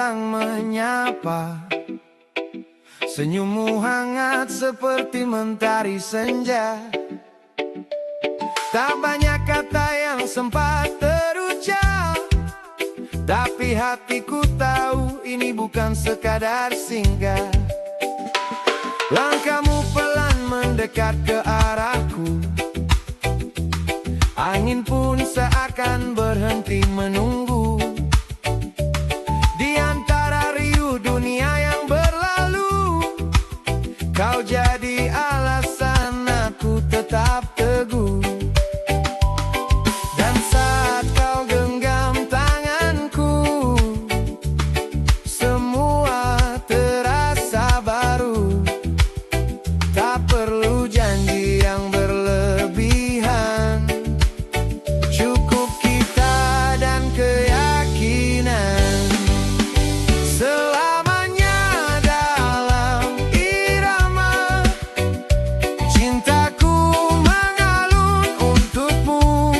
datang menyapa. Senyummu hangat seperti mentari senja. Tak banyak kata yang sempat terucap, tapi hatiku tahu ini bukan sekadar singgah. Langkahmu pelan mendekat ke arahku. Angin pun seakan berhenti menunggu. Di antara riuh dunia yang berlalu, kau jadi alasan aku tetap teguh. Dan saat kau genggam tanganku, semua terasa baru. Tak perlu janji yang berlebihan, cukup kita dan keyakinan. Selamanya dalam irama, cintaku mengalun untukmu.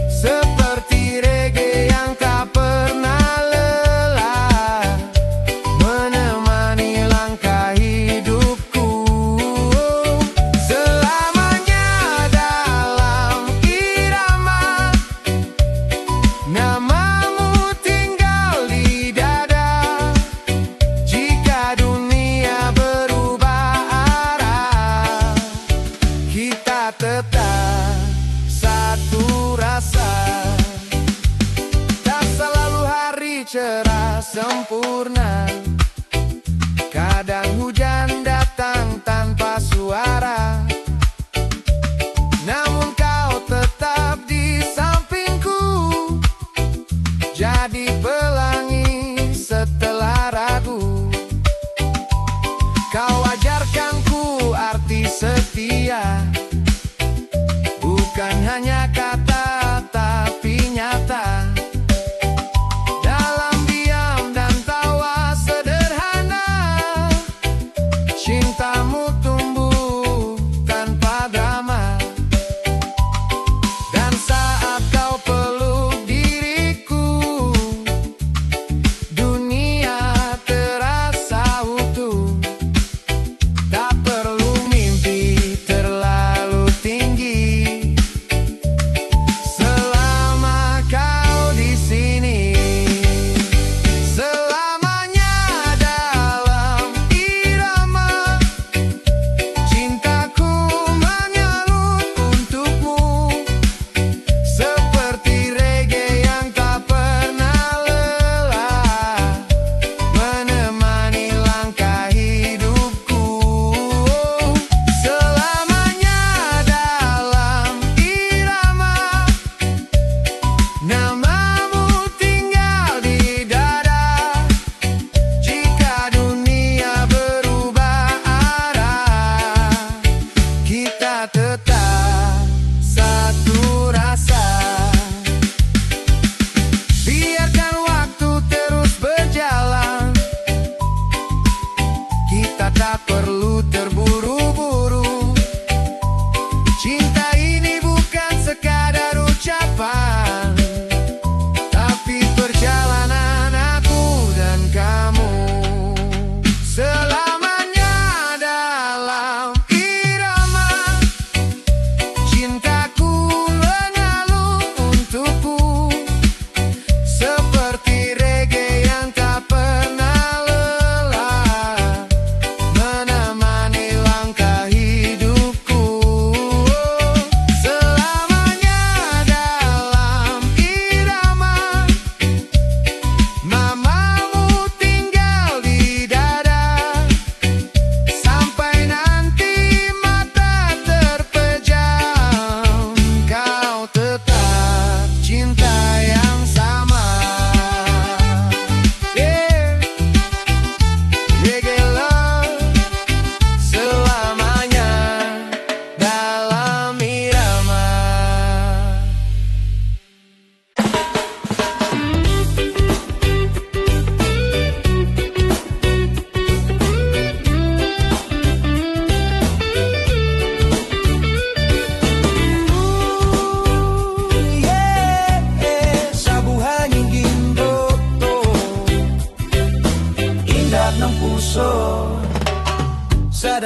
Seperti reggae yang tak pernah lelah, menemani langkah hidupku. Selamanya dalam irama, namamu tinggal di dada. Jika dunia berubah arah, kita tetap satu rasa. Tak selalu hari cerah sempurna. Kadang hujan datang tanpa suara, namun kau tetap di sampingku, jadi pelangi setelah ragu. Kau ajarkanku arti setia, bukan hanya kata tapi nyata. Dalam diam dan tawa sederhana, cintamu tumbuh tanpa drama. Dan saat kau peluk diriku, dunia terasa utuh. Tak perlu mimpi terlalu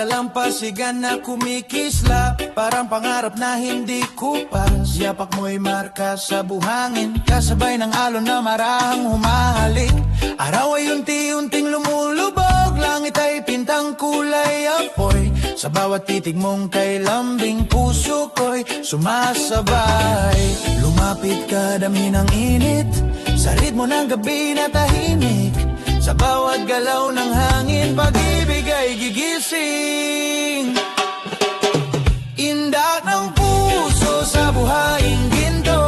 dalampasigan na kumikislap, parang pangarap na hindi kupas. Yapak mo'y marka sa buhangin, kasabay ng alon na marahang humahalik. Araw ay unti-unting lumulubog, langit ay pintang kulay apoy. Sa bawat titig mong kay lambing, puso ko'y sumasabay. Lumapit ka, damhin ang init, sa ritmo ng gabi na tahimik. Sa bawat galaw ng hangin, pag-ibig ay gigising. Indak ng puso sa buhaing ginto,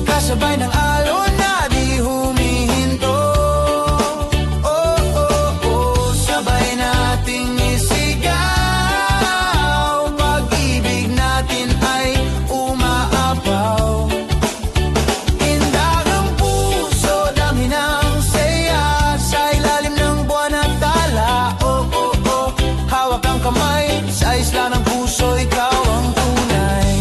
kasabay ng alon na di humihinto. Oh, oh, oh, sabay nating isigaw, pag-ibig natin ay umaapaw. Indak ng puso, dami ng saya, sa ilalim ng buwan at tala. Oh, oh, oh, hawak ang kamay, sa isla ng puso, ikaw ang tunay.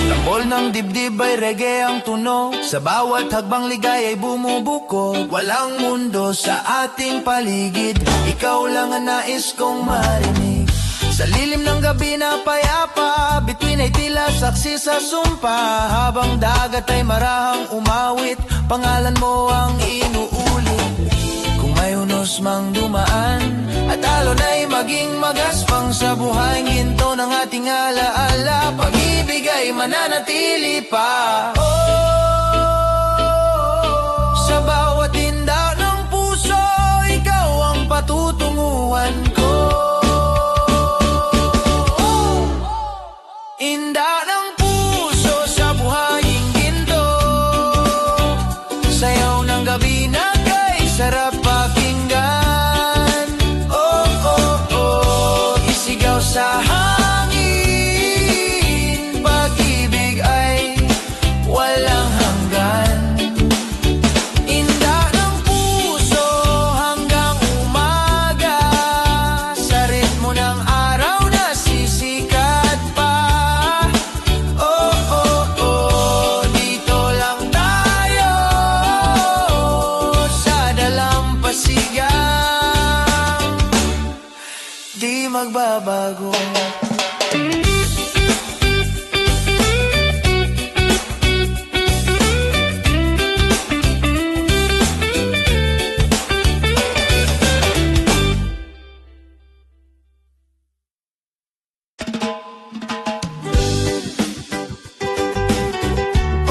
Tambol ng dibdib ay reggae ang tunog, sa bawat hagbang ligay ay bumubuko. Walang mundo sa ating paligid, ikaw lang ang nais kong marinig. Sa lilim ng gabi na payapa, bituin ay tila saksi sa sumpa. Habang dagat ay marahang umawit, pangalan mo ang inuulit. Kung may unos mang dumaan, at alon ay maging magaspang, sa buhay ginto ng ating alaala, pag-ibig ay mananatili pa. Oh, sa bawat tinda ng puso, ikaw ang patutunguhan ko. Inda ng puso sa buhaing ginto, sayaw ng gabi na kay sarap pakinggan. Oh, oh, oh, isigaw sa hangin, pag-ibig ay walang hanggan. Inda ng puso hanggang umaga, sa ritmo ng araw na sisikat pa. Oh, oh, oh, dito lang tayo, sa dalampasigan, di magbabago.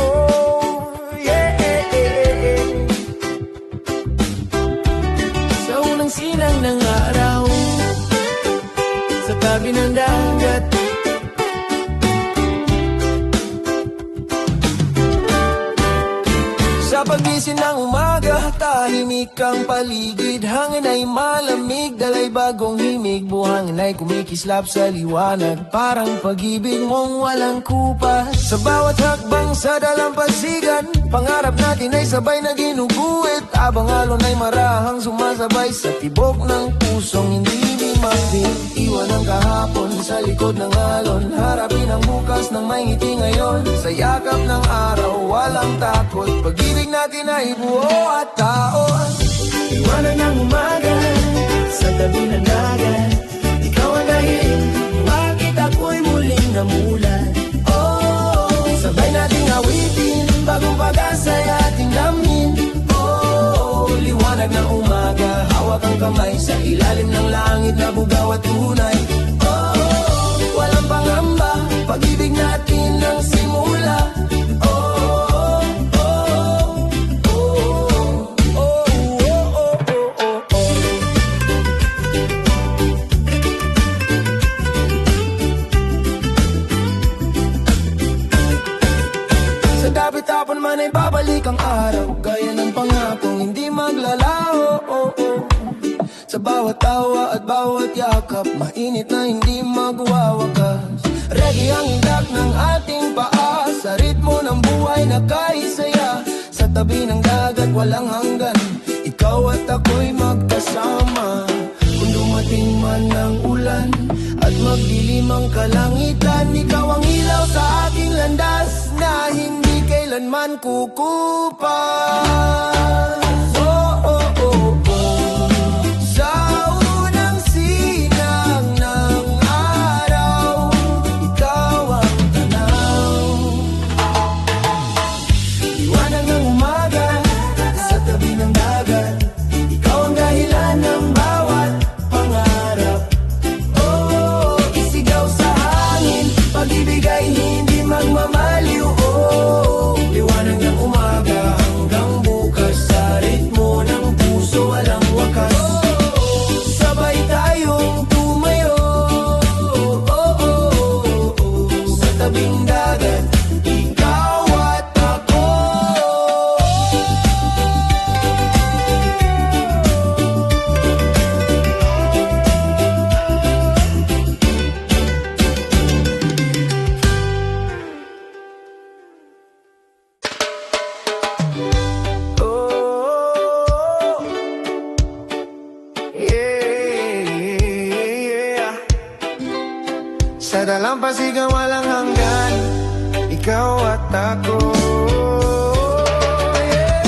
Oh, yeah. Sa unang sinang ng araw, sa tabi ng dagat, sa pagising ng umaga, tahimik ang paligid. Hangin ay malamig, dalay bagong himig. Buhangin ay kumikislap sa liwanag, parang pag-ibig mong walang kupas. Sa bawat hakbang sa dalampasigan, pangarap natin ay sabay na ginuguhit. Abang alon ay marahang sumasabay, sa tibok ng pusong hindi limagdin. Iwan ang kahapon sa likod ng alon, harapin ang bukas ng may ngiti ngayon. Sa yakap ng araw, walang takot, pag-ibig natin ay buo at taon. Iwanan ng umaga, sa tabi ng dagat, ikaw ang dahilan, bakit ako'y muling namulat. Oh, sabay nating awitin, bagong pag-asa'y ating damhin. Oh, liwanag ng umaga, hawak ang kamay, sa ilalim ng langit na bugaw at tunay. Oh, walang pangamba, pag-ibig natin ang simula. Tapon man ay babalik ang araw, gaya ng pangakong hindi maglalaho. Sa bawat tawa at bawat yakap, mainit na hindi magwawakas. Reggae ang indak ng ating paa, sa ritmo ng buhay na kaisaya. Sa tabi ng dagat walang hanggan, ikaw at ako'y magkasama. Kung dumating man ang ulan at magdilim ang kalangitan, ikaw ang ilaw sa aking landas na hindi kailanman kukupas. Oh, oh, oh, oh. Sa unang sinag ng araw, ikaw ang tanaw. Liwanag ng umaga sa tabi ng dagat, ikaw ang dahilan ng bawat pangarap. Oh, isigaw sa hangin, pag-ibig ay hindi magmamaliw. Oh, liwanag ng umaga hanggang bukas, sa ritmo ng puso walang wakas. Sabay tayong tumayo, oh, oh, oh, oh, sa tabing dagat, ikaw at ako. Oh, yeah. Sa dalampasigan walang hanggan, ikaw at ako. Yeah.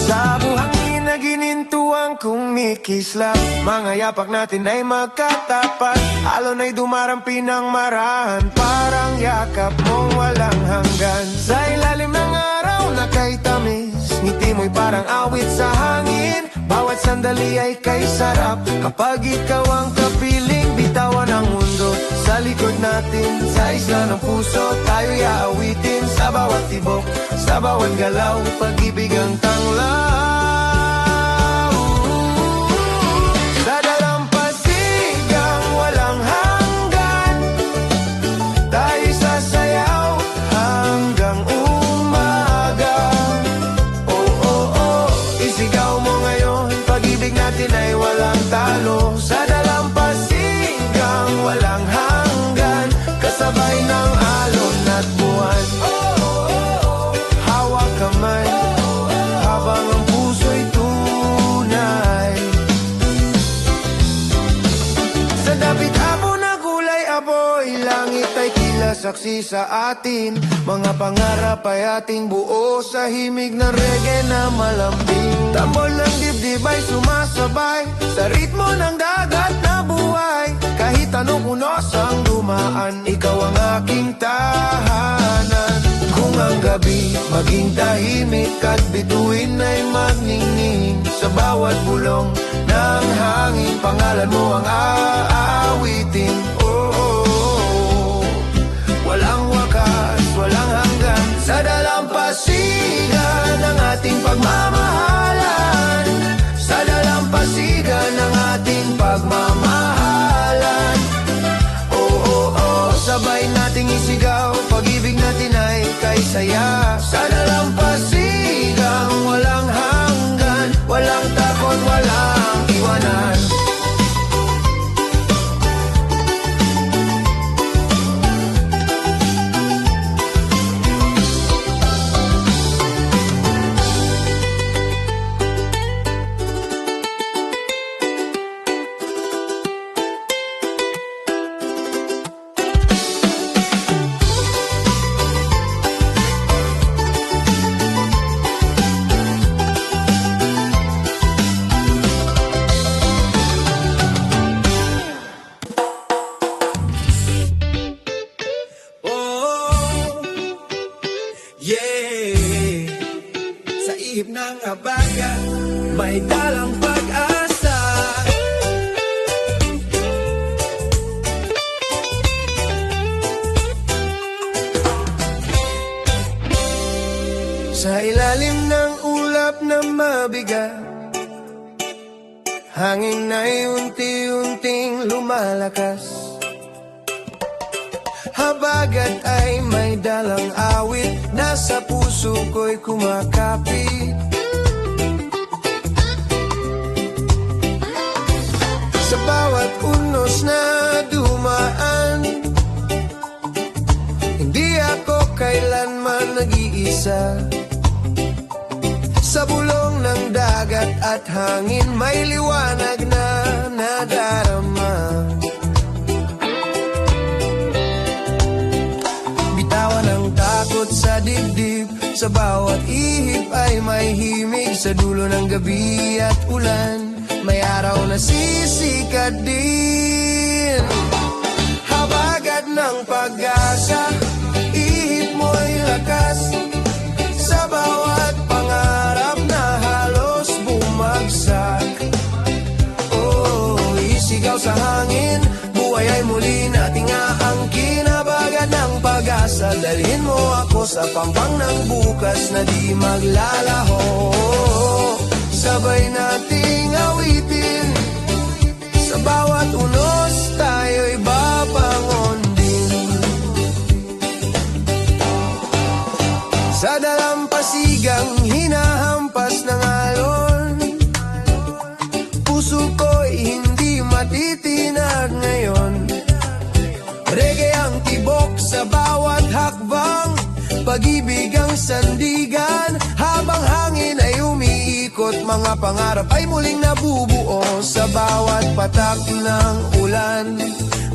Sa buhangin na ginintuang kumikislap, mga yapak natin ay magkatapat. Alon ay dumarampi ng marahan, parang yakap mong walang hanggan. Sa ilalim ng araw na kay tamis, ngiti mo'y parang awit sa hangin. Bawat sandali ay kay sarap, kapag ikaw ang kapiling. Bitawan ang mundo sa likod natin, sa isla ng puso tayo'y aawitin. Sa bawat tibok, sa bawat galaw, pag-ibig ang tanglaw. Sa dalampasigang walang hanggan, tayo sasayaw hanggang umaga. Oh, oh, oh, isigaw mo ngayon, pag-ibig natin ay walang talo. Sa dalampasigang walang hanggan, kasabay ng alon at buwan. Hawak kamay habang ang puso'y tunay. Sa dapit hapon na kulay apoy, langit ay tila saksi sa atin. Mga pangarap ay ating buo sa himig ng reggae na malambing. Tambol ng dibdib ay sumasabay sa ritmo ng dagat na buhay. Kahit anong unos ang dumaan, ikaw ang aking tahanan. Kung ang gabi maging tahimik at bituin ay magningning, sa bawat bulong ng hangin, pangalan mo ang aawitin. Oh, oh, oh. Walang wakas, walang hanggan, sa dalampasigan ng ating pagmamahalan. Sa dalampasigan ng ating pagmamahalan. Oh, oh, oh, sabay nating isigaw, pag-ibig natin ay kay saya. Sa dalampasigang walang hanggan, walang takot, walang iwanan. ihip ng habagat, may dalang pag-asa. Sa ilalim ng ulap na mabigat, hangin ay unti-unting lumalakas. Habagat ay may dalang awit, nasa puso ko'y kumakapit. Sa bawat unos na dumaan, hindi ako kailanman nag-iisa. pag-asa. Sa bulong ng dagat at hangin may liwanag na nadarama. Bitawan ang takot sa dibdib, sa bawat ihip ay may himig. Sa dulo ng gabi at ulan, may araw na sisikat din. Habagat ng pag-asa, ihip mo'y lakas. Sa bawat pangarap na halos bumagsak, oh, isigaw sa hangin, buhay ay muli nating aangkin. Habagat ng pag-asa, dalhin mo ako sa pampang ng bukas na di maglalaho. Sabay nating awitin, sa bawat unos tayo'y babangon din. Sa dalampasigang hinahampas ng alon, puso ko'y hindi matitinag ngayon. Reggae ang tibok sa bawat hakbang, pag-ibig ang sandigan. Habang hangin ay umiikot, mga pangarap ay muling nabubuo. Sa bawat patak ng ulan,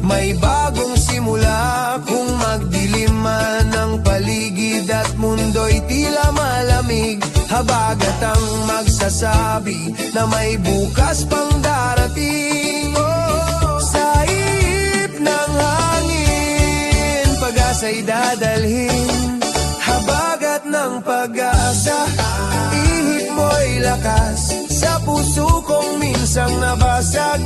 may bagong simula. Kung magdilim man ang paligid at mundo'y tila malamig, habagat ang magsasabi na may bukas pang darating. Oh, sa ihip ng hangin, pag-asa'y dadalhin. Habagat ng pag-asa, ihip mo'y lakas. Sa puso kong minsang nabasag,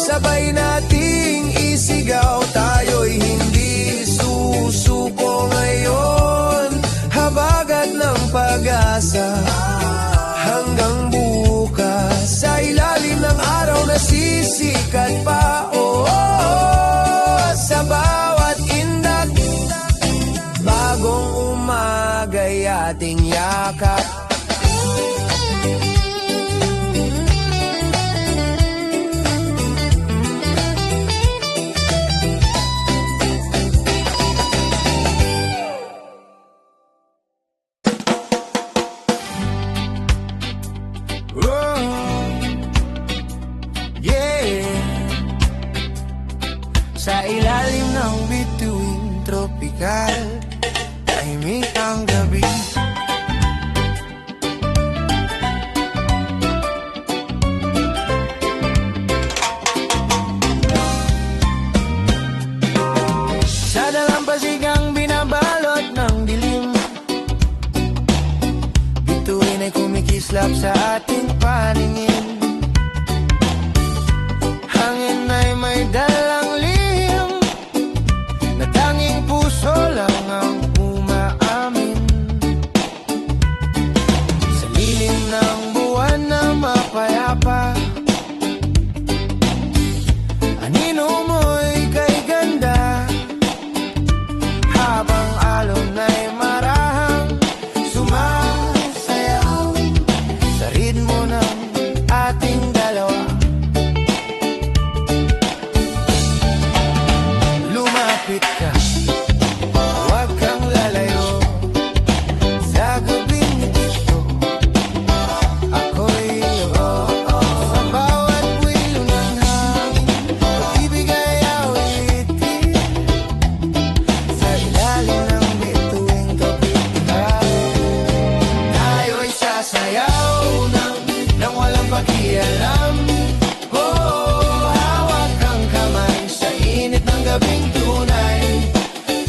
sabay nating isigaw, tayo'y hindi susuko ngayon. Habagat ng pag-asa, hanggang bukas. Sa ilalim ng araw na sisikat pa, oh, oh, oh. Sa bawat indak, bagong umaga'y ating yakap. Oh, yeah. Sa ilalim ng bituin tropikal, tahimik ang gabi. Sa dalampasigang binabalot ng dilim, bituin ay kumikislap sa ating paningin. Hangin ay may dalang lihim, na tanging puso lang ang umaamin. Sa lilim ng buwan na mapayapa, anino mo'y kay ganda. Habang alon ay marahang sumasayaw sa ritmo ng ating dalawa. Lumapit ka, huwag kang lalayo. Sa gabing ito, ako'y sa bawat wilo ng hangin, pag-ibig ay awitin. Sa ilalim ng bituing tropikal, tayo'y sasayaw nang walang pakialam. Oh, hawak ang kamay sa init ng gabing tunay.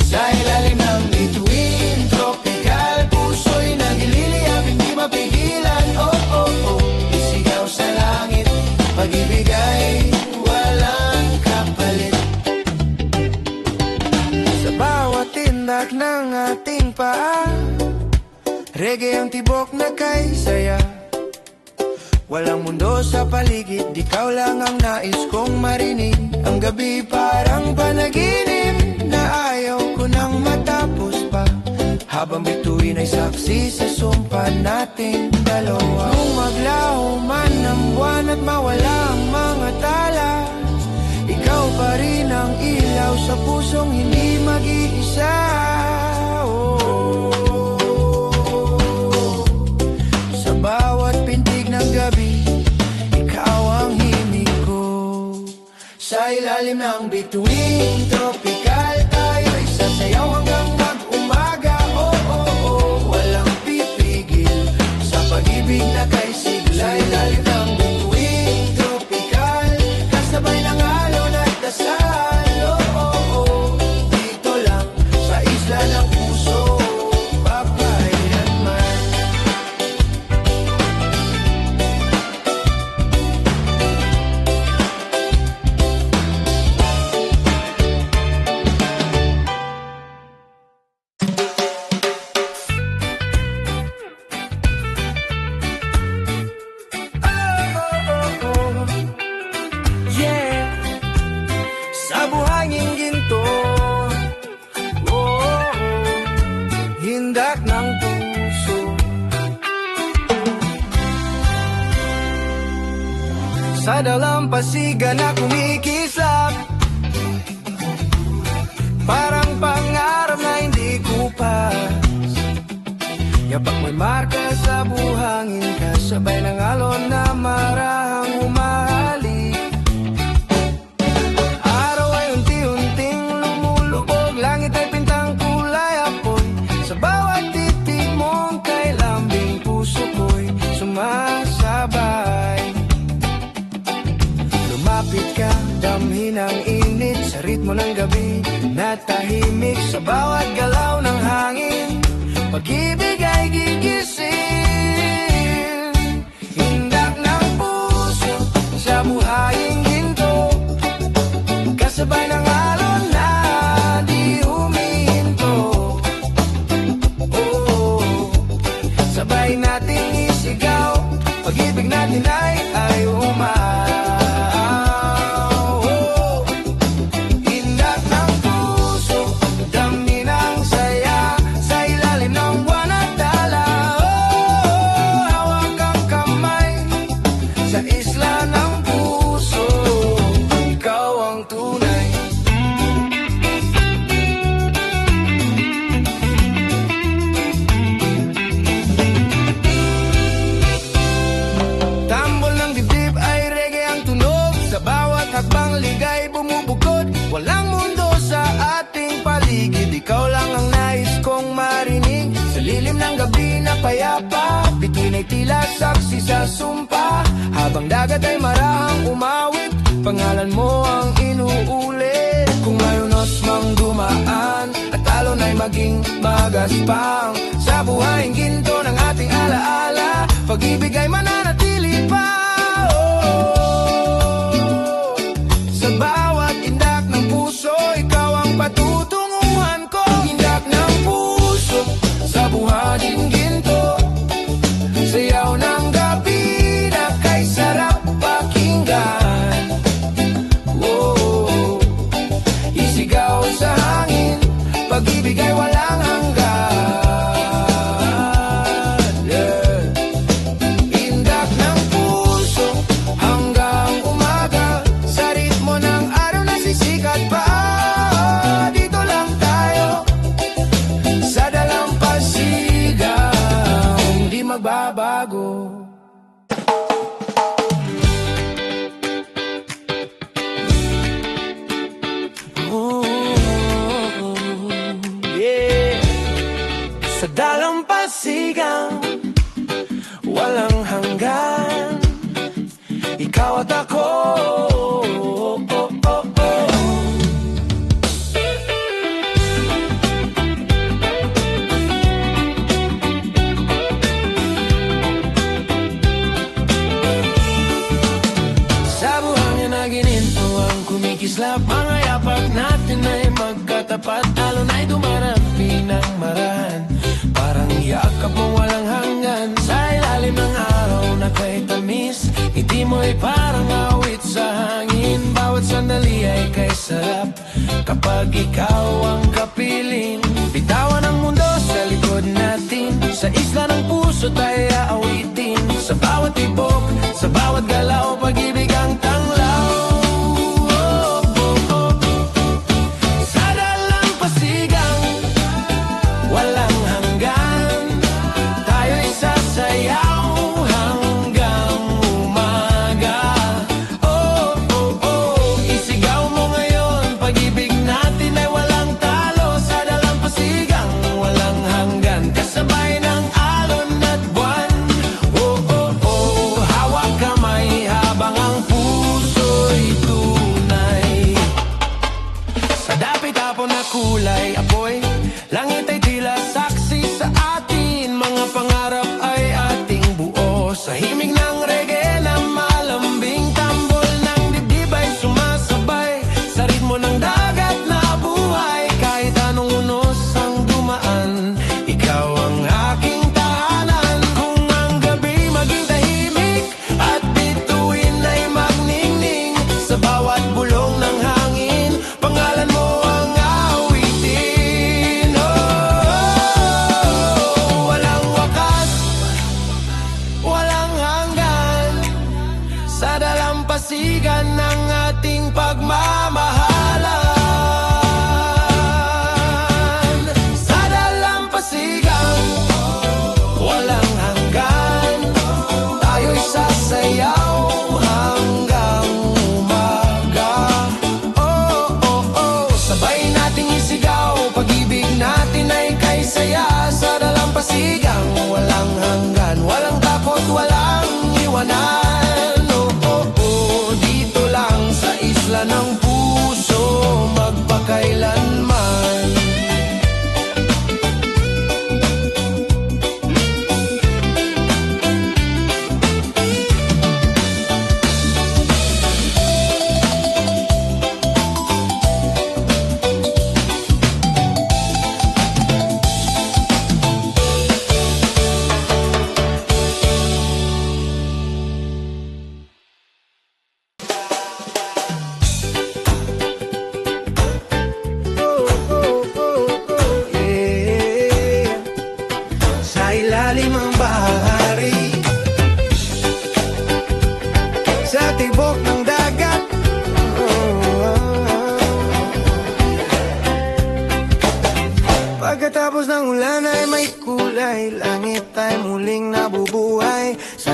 Sa ilalim ng bituin tropikal, puso'y nagililiyab, hindi mapigilan. Oh, oh, oh, isigaw sa langit, pag-ibig ay walang kapalit. Sa bawat tindak ng ating paa, reggae ang tibok na kay saya. Walang mundo sa paligid, ikaw lang ang nais kong marinig. Ang gabi parang panaginip na ayaw ko nang matapos pa. Habang bituin ay saksi sa sumpa nating dalawa. Kung maglaho man ang buwan at mawala ang mga tala, ikaw pa rin ang ilaw sa pusong hindi mag-iisa. Oh. Sa ilalim ng bituin tropical, tayo'y sasayaw hanggang mag-umaga. Oh, oh, oh, walang pipigil sa pag-ibig na kay sigla. Ilalim ng bituin tropical, kasabay ng alon at dasal. Oh, oh, oh, dito lang sa isla ng puso, papailanman. Yeah, sa buhangin ginto, oh, hindak ng puso. Sa dalampasigan na kumikislap, parang pangarap na hindi kupas. Yapak may marka sa buhangin, kasabay ng alon na marahang umahalik. Araw ay unti-unting lumulubog, langit ay pintang kulay apoy. Sa bawat titig mong kay lambing, puso ko'y sumasabay. Lumapit ka, damhin ang init sa ritmo ng gabi na tahimik. Sa bawat galaw ng hangin, pag-ibig ay gigising. Hindak ng puso sa buhaing ginto, kasabay ng alon na di huminto. Oh, sabay nating isigaw, pag-ibig natin ay umaw. Oh, hindak ng puso, damhin ang saya sa ilalim ng buwan at tala. Oh, hawak ang kamay sa isla ng puso, ikaw ang tunay. Tambol ng dibdib ay reggae ang tunog, sa bawat hakbang ligay bumubugod. Walang mundo sa ating paligid, ikaw lang ang nais kong marinig. Sa lilim ng gabi na payapa, bituin ay tila saksi sa sumpa. Habang dagat ay marahang umawit, pangalan mo ang inuulit. Kung mayunos mang dumaan at alon ay maging magaspang, sa buhaing ginto ng ating alaala, pag-ibig ay mananatili pa. Oh, sa bawat indak ng puso, ikaw ang patutunguhan ko. Indak ng puso sa buhaing ginto, sayaw ng gabi na kay sarap pakinggan. Oh, isigaw sa hangin, pag-ibig ay walang hanggan. Yeah. Indak ng puso hanggang umaga, sa ritmo ng araw na sisikat pa. Dito lang tayo sa dalampasigan, di magbabago. Oh, yeah. Sa dalampasigan, walang hanggan, ikaw at ako. Oh, oh, oh. Sa buhangin na gininto ang kumikislap, mga yapak natin ay magkatapat. Alon ay dumarapi ng marahan, parang yakap mong walang hanggan. Sa ilalim ng araw na kay tamis, ngiti mo'y parang awit sa hangin. Bawat sandali ay kay sarap kapag ikaw ang kapiling. Bitawan ang mundo sa likod natin, sa isla ng puso tayo aawitin. Sa bawat tibok, sa bawat galaw, pag-ibig ang tanglaw. Oh, oh, oh. Sa dalampasigan, walang hanggan, tayo'y sasayaw hanggang umaga. Oh, oh, oh, isig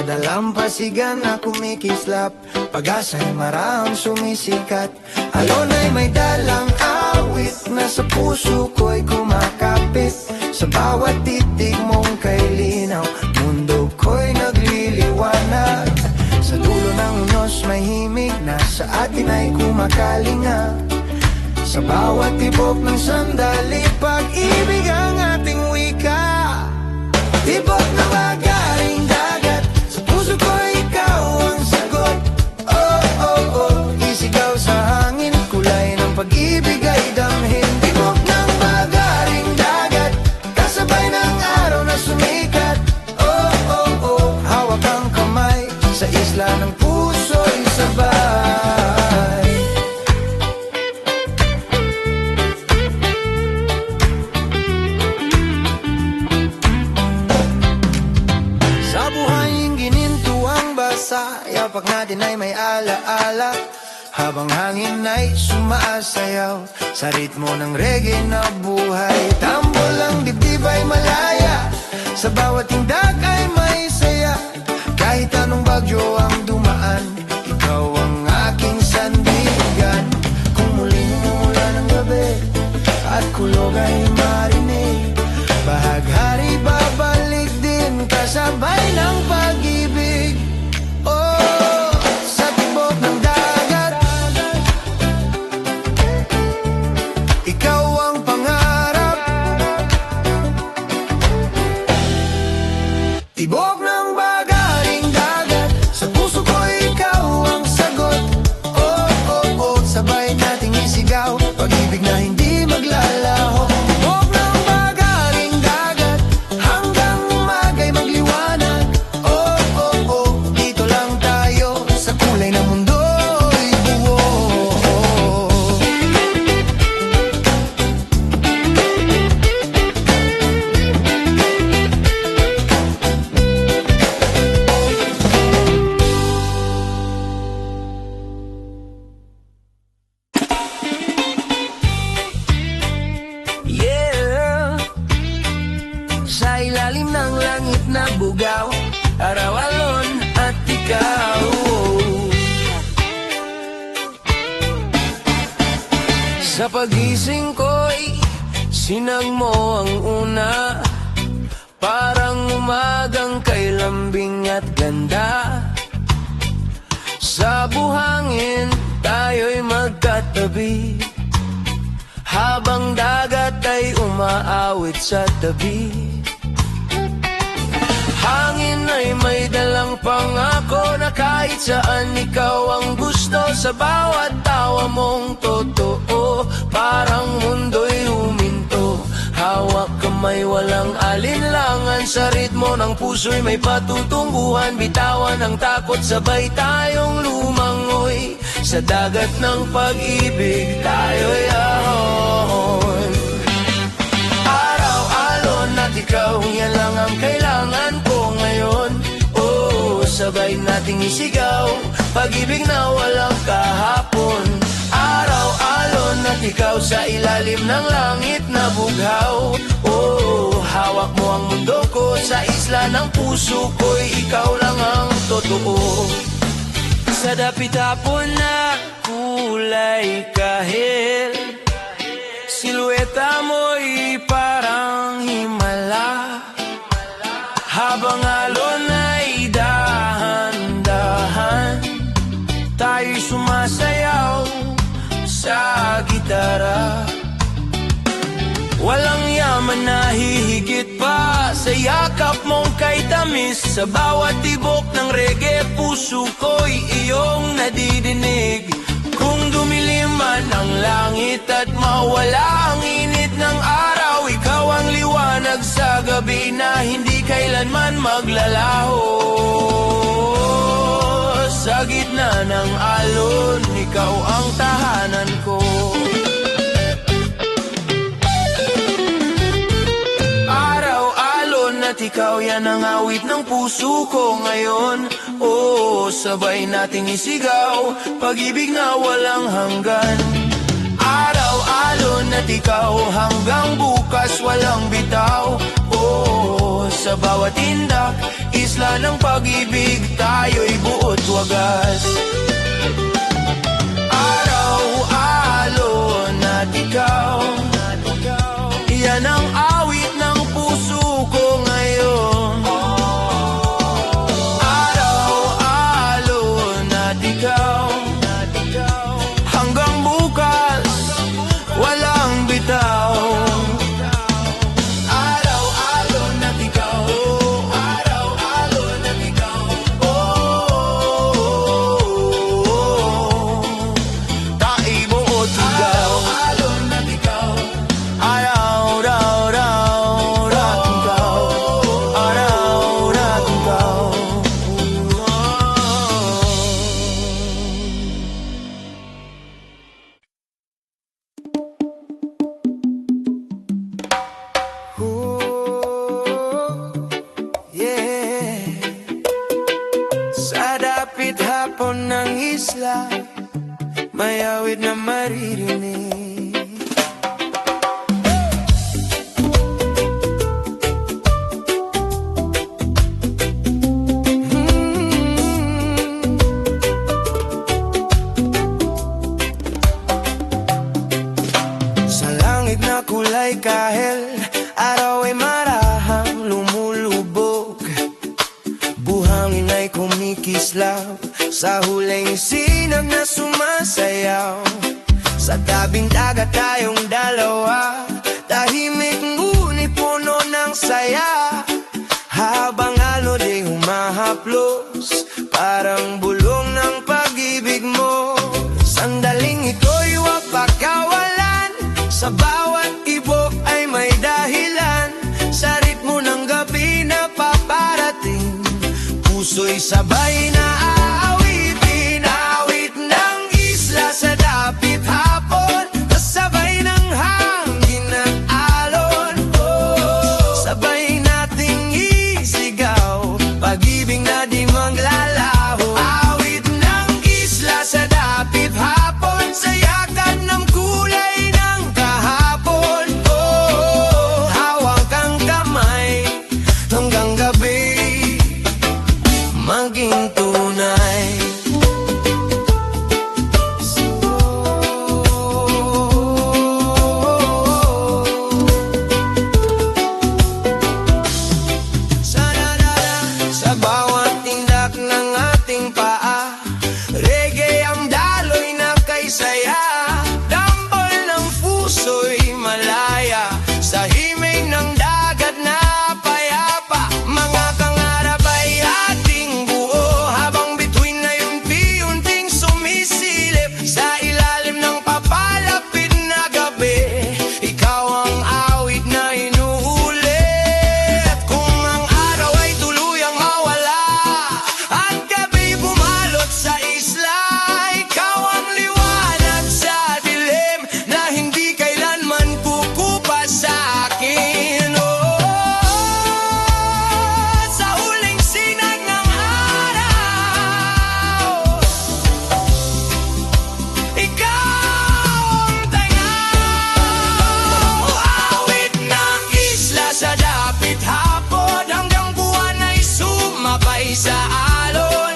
Sa dalampasigan na kumikislap, pag-asa'y marang sumisikat. Alon ay may dalang awit na sa puso ko'y kumakapit. Sa bawat titig mong kay linaw, mundo ko'y nagliliwanag. Sa dulo ng unos may himig na sa atin ay kumakalinga. Sa bawat tibok ng sandali, pag-ibig ang ating wika. Tibok na magaling dagat, sa puso ko ikaw ang sagot. Oh, oh, oh, isigaw sa hangin, kulay ng pag-ibig ay damhin. Tibok ng magaling dagat, kasabay ng araw na sumikat. Oh, oh, oh, hawak ang kamay, sa isla ng puso'y sabay. Sa buhay ginintuang basa, yapak natin ay may alaala. Habang hangin ay sumaasayaw sa ritmo ng reggae na buhay. Tambol ang dibdib ay malaya, sa bawat tindak ay may saya. Kahit anong bagyo ang dumaan, ikaw ang aking sandigan. Kung muling umula ng gabi at kulog ay marinig, bahaghari babalik din kasabay ng pag-ibig. Oh, sa tibok ng dagat, ikaw ang pangarap. Tibok ng bagaring dagat, sa puso ko ikaw ang sagot. Oh, oh, oh, sabay nating isigaw, pag-ibig na hindi maglalaho. Tibok ng bagaring dagat, hanggang umagay magliwanag. Oh, oh, oh, dito lang tayo, sa kulay ng mundo'y buo. Yeah, sa ilalim ng langit na bugaw, araw, alon at ikaw. Sa pagising ko'y sinag mo ang una, parang umagang kay lambing at ganda. Sa buhangin tayo'y magkatabi, habang dagat ay umaawit sa tabi. Hangin ay may dalang pangako na kahit saan ikaw ang gusto. Sa bawat tawa mong totoo, parang mundo'y huminto. Hawak kamay walang alinlangan, sa ritmo ng puso'y may patutunguhan. Bitawan ang takot, sabay tayong lumangoy. Sa dagat ng pag-ibig tayo'y ahon. Araw-alon at ikaw, yan lang ang kailangan ko ngayon. Oh, sabay nating isigaw, pag-ibig na walang kahapon. Araw-alon at ikaw, sa ilalim ng langit na bughaw. Oh, hawak mo ang mundo ko, sa isla ng puso ko'y ikaw lang ang totoo. Sa dapit-hapon na kulay kahel, silueta mo'y parang himala. Habang alon ay dahan-dahan, tayo'y sumasayaw sa gitara. Walang yaman na hihigit pa sa yakap mong kay tamis. Sa bawat tibok ng reggae, puso ko'y iyong nadidinig. Kung dumilim man ang langit at mawala ang init ng araw, ikaw ang liwanag sa gabi na hindi kailanman maglalaho. Sa gitna ng alon, ikaw ang tahanan ko. At ikaw, yan ang awit ng puso ko ngayon. Oh, sabay nating isigaw, pag-ibig na walang hanggan. Araw-alon at ikaw, hanggang bukas walang bitaw. Oh, sa bawat tindak, Isla ng pag-ibig, tayo'y buot wagas. Araw-alon at ikaw, yan ang awit ng puso ko ngayon. Araw-alon at ikaw, hanggang bukas, walang bitaw. Araw-alon at ikaw, araw-alon at ikaw. Ta'i buot ikaw, araw-alon at ikaw. Araw-raw-raw-rat ikaw, araw-rat ikaw. Yeah. Sa dapit hapon ng isla, may awit na maririnig. Sa langit na kulay kahel, araw ay marahang lumulubog. Buhangin ay kumikislap sa huling sinag na sumasayaw. Sa tabing dagat tayong dalawa, tahimik ngunit puno ng saya. Habang alon ay humahaplos, parang bulong ng pag-ibig mo. Sandaling ito'y huwag pagkawalan, sa bawat ibok ay may dahilan. Sa ritmo ng gabi na paparating, puso'y sabay na aawitin. Awit ng isla sa dapit hapon, kasabay ng hangin at alon. Sabay nating isigaw, pag-ibig na di maglalaho. Awit ng isla sa dapit hapon, sayakan ng kulay ng kahapon. Hawak ang kamay hanggang gabi maging tunay. Sa bawat tindak ng ating paa, reggae ang daloy na kay saya. Dambal ng puso'y malaya, sa himig ng dagat na payapa. Mga kangarap ay ating buo, habang bituin ay unti-unting sumisilip. Sa ilalim ng papalapit na gabi, ikaw ang awit na inuulit. Kung ang araw ay tuluyang mawala, at gabi bumalot sa isla, ikaw ang liwanag sa dilim, na hindi kailanman kukupas sa akin. Sa huling sinag ng araw, ikaw ang tayaw. Awit ng isla sa dapit hapon, hanggang buwan ay sumabay sa alon.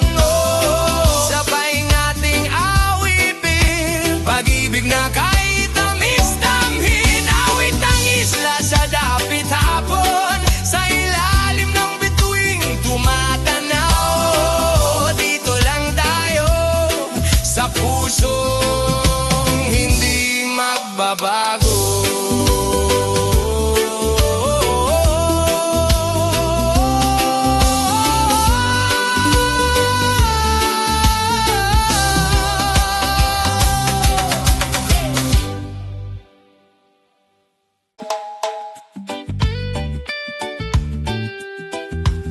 Sabay nating awitin, pag-ibig na kahit tamis-tamhin. Awit ng isla sa dapit hapon, sa ilalim ng bituing tumatanaw. Dito lang tayo, sa pusong hindi magbabago.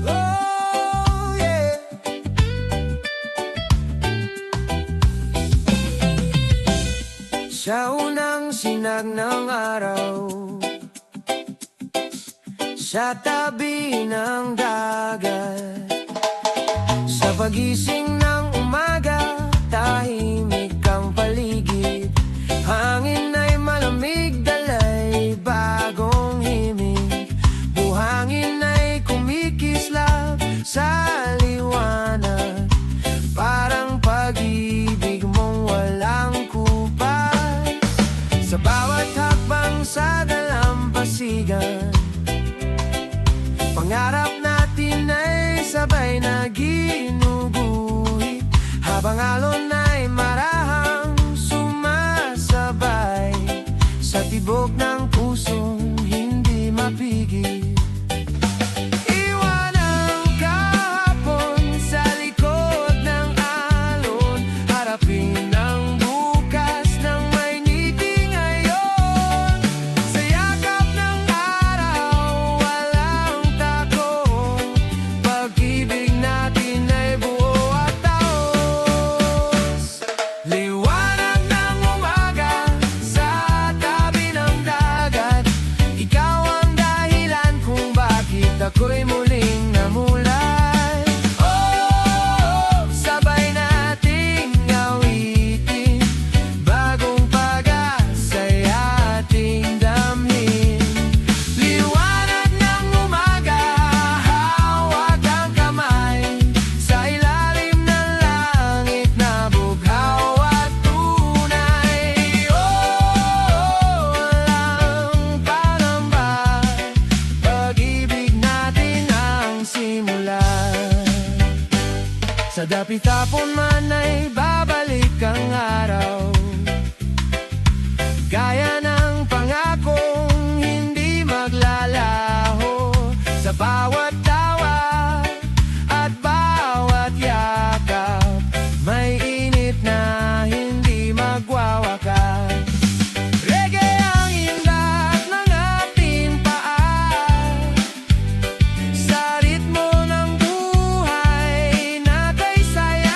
Oh, yeah. Sa unang sinag ng araw, sa tabi ng dagat, sa pagising ng umaga, tahimik ang paligid. Hangin ay malamig, dalay bagong himig. Buhangin ay kumikislap sa itapon man ay babalik ang araw. Gaya ng pangakong hindi maglalaho. Sa bawat tawa at bawat yakap, may init na hindi magwawakas. Reggae ang indat ng ating paa, sa ritmo ng buhay natay saya.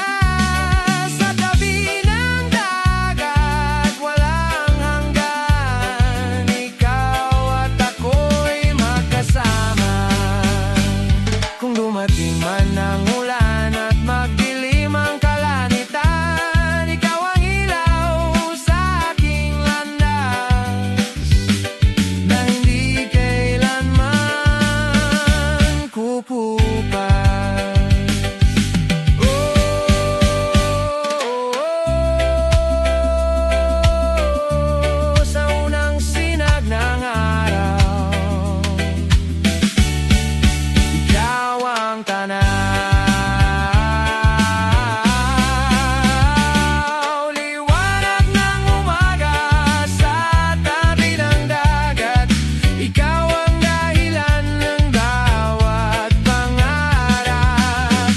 Sa tabi ng dagat walang hanggan, ikaw at ako'y magkasama. Kung dumating man ang ulan at magdilim ang kalanitan, ikaw ang ilaw sa aking landas, na hindi kailanman kukupas. Sa unang sinag ng araw, ikaw ang tanaw. Liwanag ng umaga sa tabi ng dagat, ikaw ang dahilan ng bawat pangarap.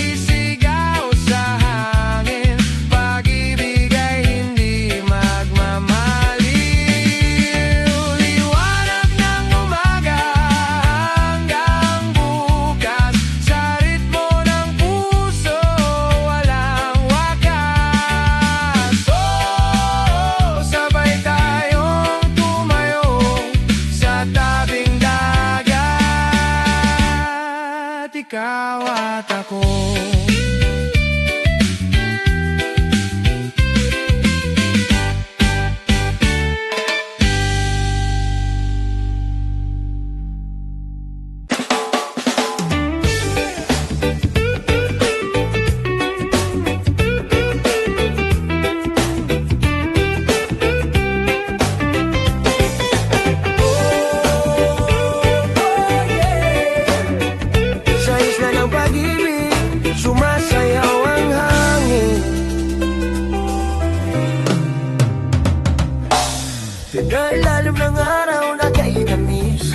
Isigaw sa hangin, pag-ibig ay hindi magmamaliw. Liwanag ng umaga hanggang bukas, sa ritmo ng puso walang wakas. Sabay tayong tumayo sa tabing dagat, ikaw at ako. Sa isla ng pag-ibig, sumasayaw ang hangin. Pinailalim ng araw na kainamis,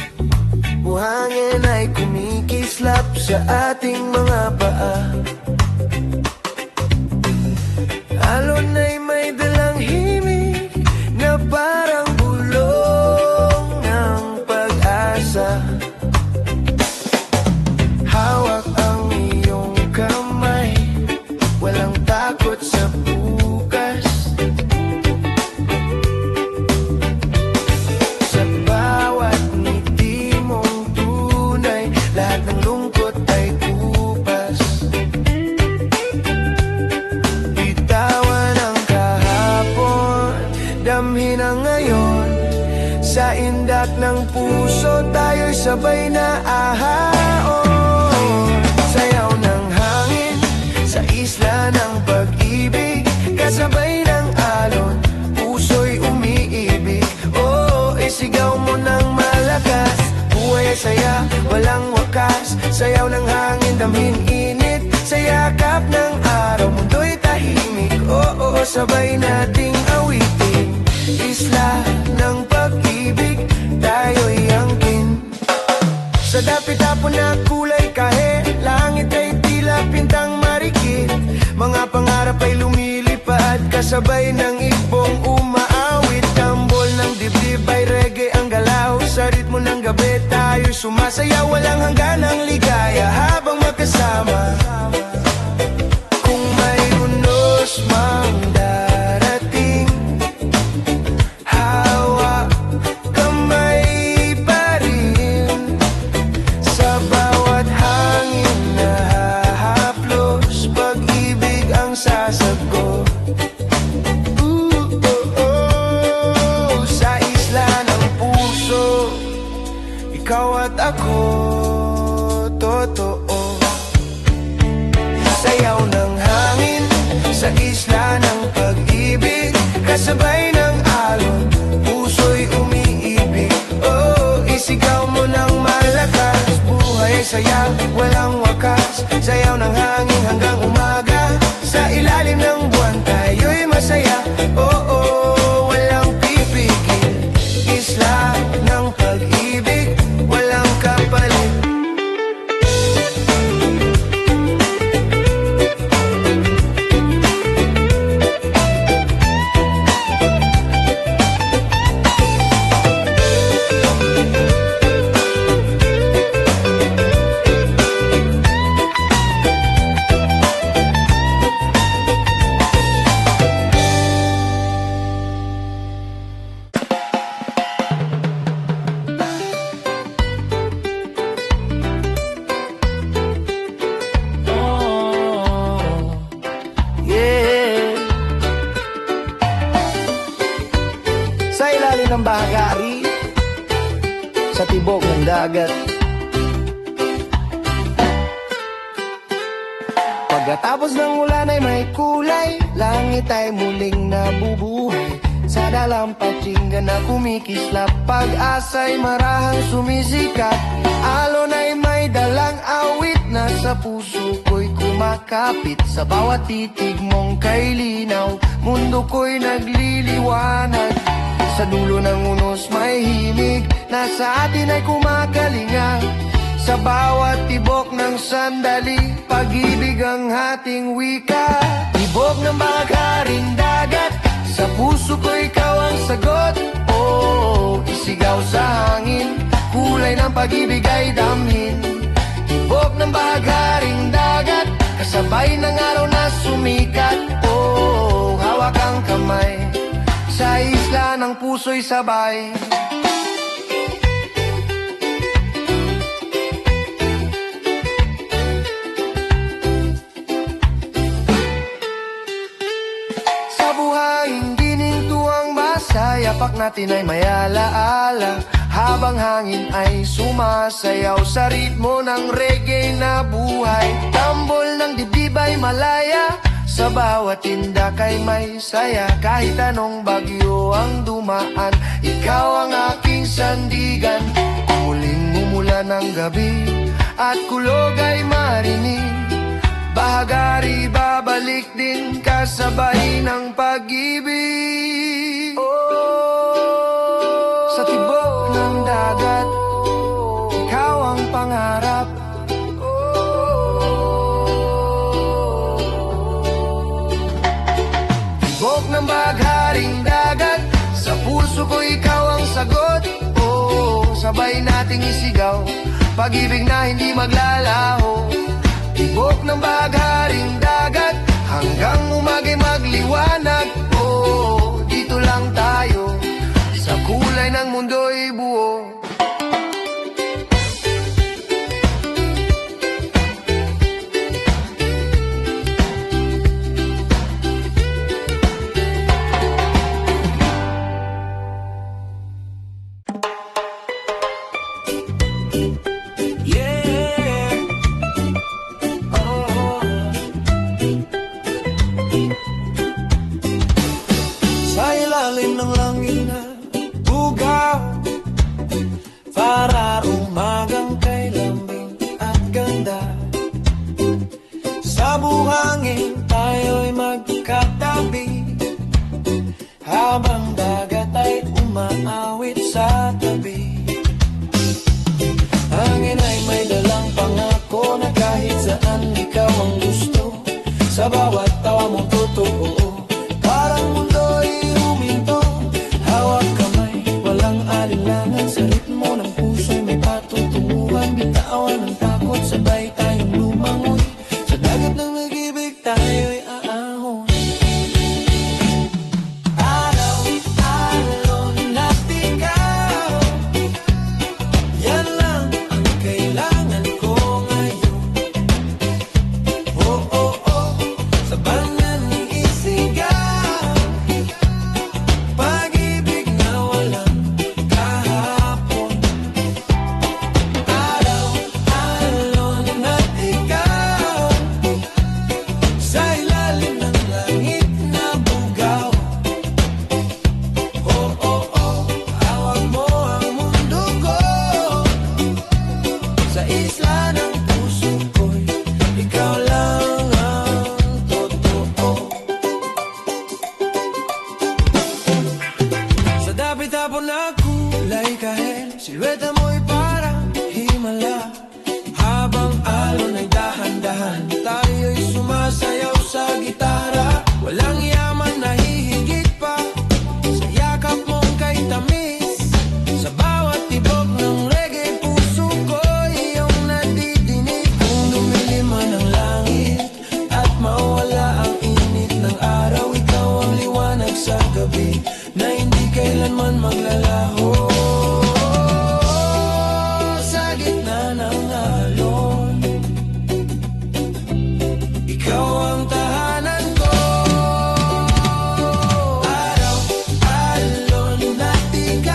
buhangin ay kumikislap sa ating mga paa. Alon ay may dalang himig na parang bulong ng pag-asa. Hawak ang iyong kamay, walang takot sa bukas. Sa bawat ngiti mong tunay, lahat ng lungkot ay kupas. Bitawan ang kahapon, damhin ang ngayon. Sa indak ng puso tayo'y sabay na ahaon. Sayaw ng hangin sa isla ng pag-ibig, kasabay ng alon, puso'y umiibig. Oh, isigaw mo ng malakas, buhay ay saya, walang wakas. Sayaw ng hangin, damhin init, sa yakap ng araw, mundo'y tahimik. Oh, sabay nating awitin, isla ng pag-ibig, tayo'y angkin. Sa dapit-tapon na kulay kahe, langit ay tila pintang marikit. Mga pangarap ay lumilipad, kasabay ng ibong umaawit. Tambol ng dibdib ay reggae ang galaw, sa ritmo ng gabi tayo'y sumasayaw. Walang hanggan ang ligaya habang magkasama. Kung may unos mang darating, hawak kamay pa rin. Sa bawat hangin na hahaplos, pag-ibig ang sasagot. Sa isla ng puso, ikaw at ako, totoo. Sayaw ng hangin sa isla ng pag-ibig, kasabay ng alon, puso'y umiibig. Oh, isigaw mo ng malakas, buhay ay saya, walang wakas. Sayaw ng ng bahagari sa tibok ng dagat. Pagkatapos ng ulan ay may kulay, langit ay muling nabubuhay. Sa dalampatsingan na kumikislap, pag-asa'y marahang sumisikat. Alon ay may dalang awit na sa puso ko'y kumakapit. Sa bawat titig mong kay linaw, mundo ko'y nagliliwanag. Sa dulo ng unos may himig, na sa atin ay kumakalinga. Sa bawat tibok ng sandali, pag-ibig ang ating wika. Tibok ng bagaring dagat, sa puso ko ikaw ang sagot. Oh, isigaw sa hangin, kulay ng pag-ibig ay damhin. Tibok ng bagaring dagat, kasabay ng araw na sumikat. Oh, hawak ang kamay, sa isla ng puso'y sabay. Sa yapak natin ay may alaala, habang hangin ay sumasayaw sa ritmo ng reggae na buhay. Tambol ng dibdib ay malaya, sa bawat tindak ay may saya. Kahit anong bagyo ang dumaan, ikaw ang aking sandigan. Muling mumulan ng gabi at kulog ay marinig, bahagari babalik din kasabay ng pag-ibig. Sa tibok ng dagat, ikaw ang pangarap. Tibok ng bagharing dagat, sa puso ko ikaw ang sagot. Oh, sabay nating isigaw, pag-ibig na hindi maglalaho. Tibok ng bagharing dagat, hanggang umagay magliwanag. Oh, dito lang tayo, sa kulay ng mundo'y buo. Sa ilalim ng langit na bugaw, para umagang kay lambing at ganda. Sa buhangin tayo'y magkatabi, habang dagat ay umaawit sa tabi. Hangin ay may dalang pangako na kahit saan ikaw ang gusto. Sa bawat tawa mo totoo, parang mundo'y huminto. Hawak kamay, walang alinlangan, sa ritmo ng puso'y may patutunguhan. Bitawan ang takot, sabay tayong lumangoy. Sa dagat ng nag-ibig tayo'y aahon. Araw, alon at ikaw, yan lang ang kailangan ko ngayon. Oh, oh, oh, sa banal ng isigaw, pag-ibig na walang kahapon. Araw, alon at ikaw, sa ilalim ng langit na bugaw. Oh, oh, oh, hawak mo ang mundo ko, sa isla ng puso ko'y ikaw lang ang totoo. Sa dapit hapon na kulay kahel, silweta mo'y parang himala. Habang alon ay dahan-dahan, tayo'y sumasayaw sa gitara. Walang yaman na hihigit pa sa yakap mong kay tamis. Sa bawat tibok ng reggae, puso ko'y iyong nadidinig. Kung lumilim man ang langit at mawala ang init ng araw, ikaw ang liwanag sa gabi na hindi kailanman maglalaho. Sa gitna ng alon, ikaw ang tahanan ko. Araw, alon at ikaw,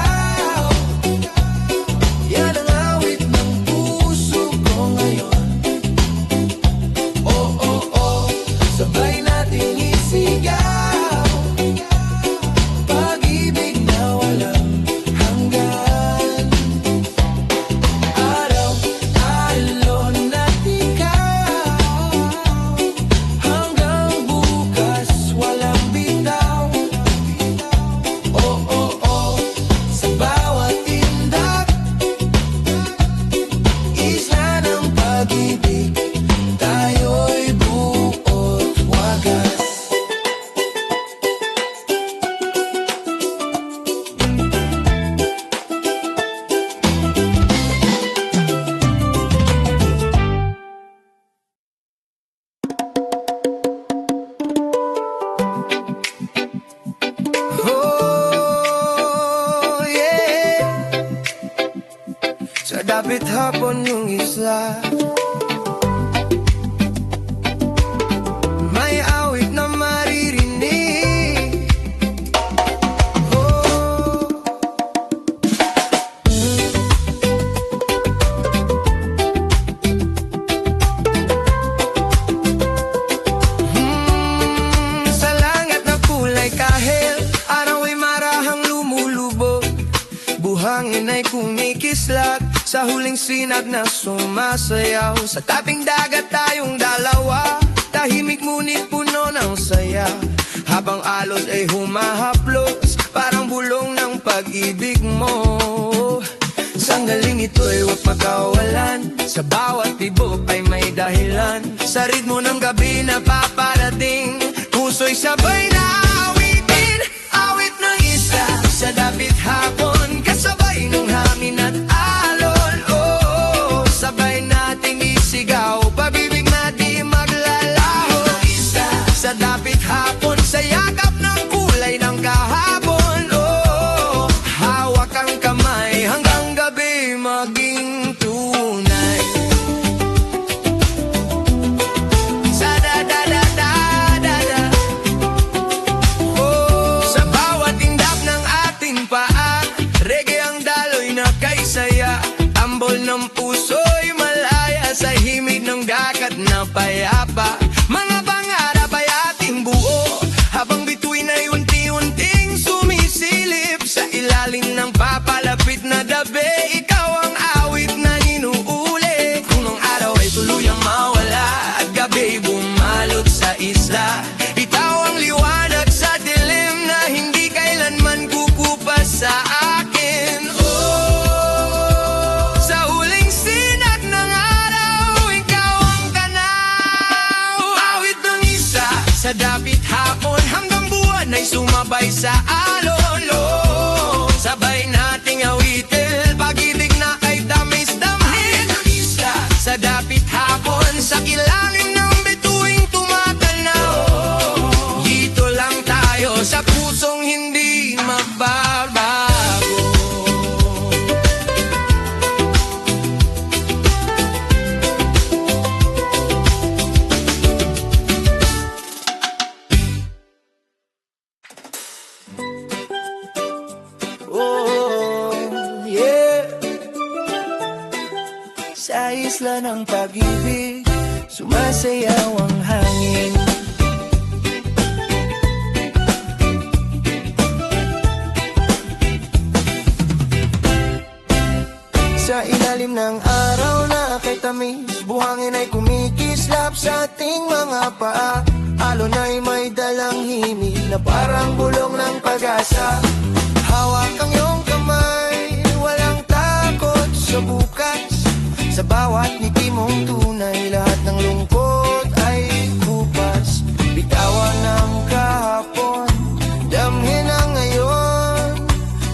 dapit hapon yung isla. May awit na maririnig. Oh. Sa langit na kulay kahel, araw ay marahang lumulubog. Buhangin ay kumikislap sa huling sinag na sumasayaw. Sa tabing dagat tayong dalawa, tahimik ngunit puno ng saya. Habang alon ay humahaplos, parang bulong ng pag-ibig mo. Sanggaling ito'y huwag makawalan, sa bawat tibok ay may dahilan. Sa ritmo ng gabi na paparating, puso'y sabay na awitin. Awit ng isa sa dapit hapon, kasabay ng hangin at alon. Oh, sabay nating isigaw, pag-ibig na di maglalaho. Isa sa dapit hapon, sa yakap ng kulay ng kahapon. Oh, hawak ang kamay hanggang gabi maging tunay. Sa da-da-da-da-da-da. Oh, sa bawat indap ng ating paa, reggae ang daloy na kaysaya. Tambol ng puso'y malaya sa himig ng dagat na payapa. Mga pangarap ay ating buo, habang bituin ay unti-unting sumisilip. Sa ilalim ng papalapit na dabi, ikaw ang awit na inuuli. Kung ang araw ay tuluyang mawala at gabi bumalot sa isla, ikaw ang liwanag sa dilim na hindi kailanman kukupas sa akin. Oh, sa huling sinag ng araw, ikaw ang tanaw. Awit ng isa sa dapit hapon, hanggang buwan ay sumabay sa alon. Oh, sabay nating awitin, pag-ibig na ay tamis-damhin. Isa sa dapit hapon, sa ilalim ng bituing tumatanaw. Dito lang tayo sa pusong hindi magbabago. Oh, yeah. Sa isla ng pag-ibig, sumasayaw ang hangin. Sa ilalim ng araw na kay tamis, buhangin ay kumikislap sa ating mga paa. Alon ay may dalang himig na parang bulong ng pag-asa. Hawak ang iyong kamay, walang takot sa bukas. Sa bawat ngiti mong tunay, lahat ng lungkot ay kupas. Bitawan ang kahapon, damhin ang ngayon.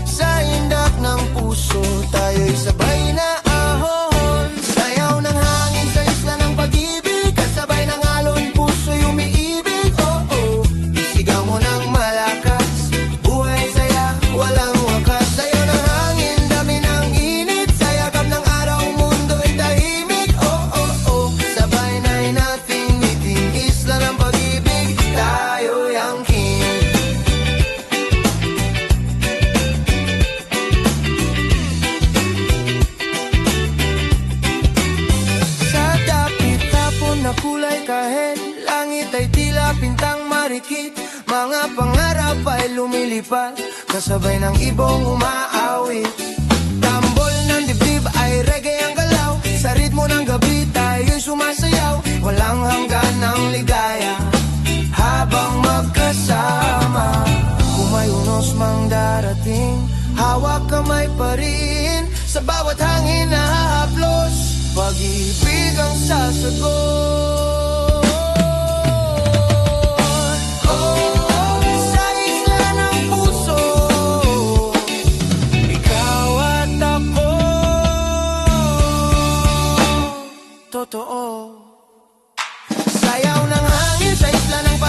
Sa indak ng puso, tayo'y sabay na ahon. Sayaw ng hangin sa isla ng pag-ibig, kasabay ng alon, puso'y umiibig. Oh, oh, isigaw mo ng malakas, buhay saya, walang wakas. Sayaw ng hangin, dami ng init, sa yakap ng araw, mundo'y tahimik. Oh, oh, oh, sabay na'y nating ngiting, isla ng pag-ibig, tayo'y angkin. Sa dapit hapon na kulay kahel, langit ay tila pintang marikit. Mga pangarap ay lumilipad, kasabay ng ibong umaawit. Tambol ng dibdib ay reggae ang galaw, sa ritmo ng gabi tayo'y sumasayaw. Walang hanggan ng ligaya, habang magkasama. Kung may unos mang darating, hawak kamay pa rin. Sa bawat hangin na hahaplos, pag-ibig ang sasagot. Oh, sa isla ng puso, ikaw at ako, totoo. Sayaw ng hangin sa isla ng